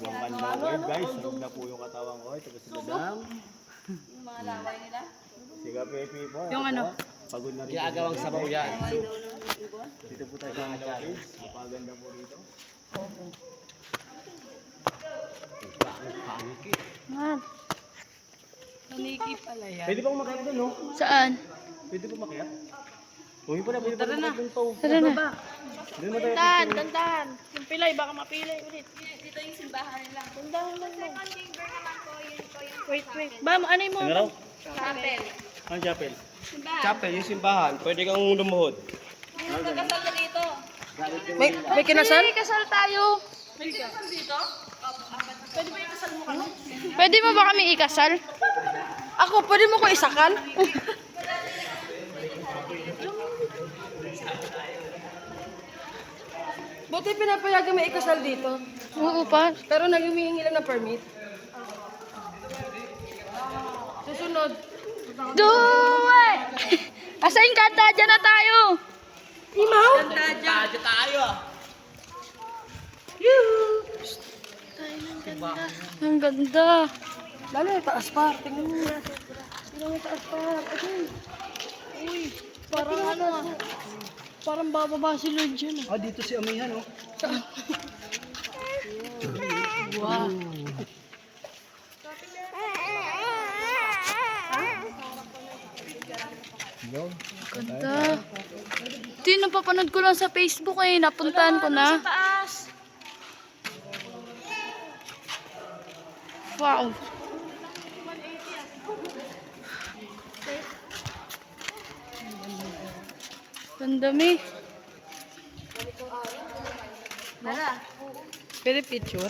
Ibang bandang wave guys. Sarap na po yung katawan ko. Ito si Madam. Yung mga laway nila. Siga Pepe po. Yung ano? Pagod na rin. Ginagawang sabaw yan. Dito po tayo sa mga caves. Napaganda po rito. Man. Paniki pala yan. Pwede pong makiyak doon, no? Saan? Pwede po makiyak? Uy pala, pwede po makiyak doon to. Tara na. Doon mo tayo. Tantan. Yung pilay, baka mapilay ulit. Dito yung simbahan nila. Tandahan lang mo. Second chamber naman po, yun po yung Wait. Bam, ano yung Ano raw? chapel. Ang chapel. Simbahan. Chapel, yung simbahan. Pwede kang lumuhod. Yung nagkasal ka dito. May kinasal? May kasal tayo. May kasal dito? Pwede ba yung kasal mo kami? Pwede mo ba kami ikasal? Ako, pwede mo ko isakal? Buti pinapayagan may ikasal dito. Oo pa. Pero nag-humihingi lang ng permit. Susunod. Do it! Asayin kanta, dyan na tayo. Imaw? Tayo tayo. Ang ganda. Lalo yung taas pa. Tingnan mo na. Tingnan mo yung taas pa. Ayun. Uy. Parang ano ah. Parang bababa si Lord dyan ah. Ah, dito si Amihan, oh. Wow. Ganda. Ito yung napapanood ko lang sa Facebook eh. Napuntahan ko na. Wow. Ganda mi. Pwede picture?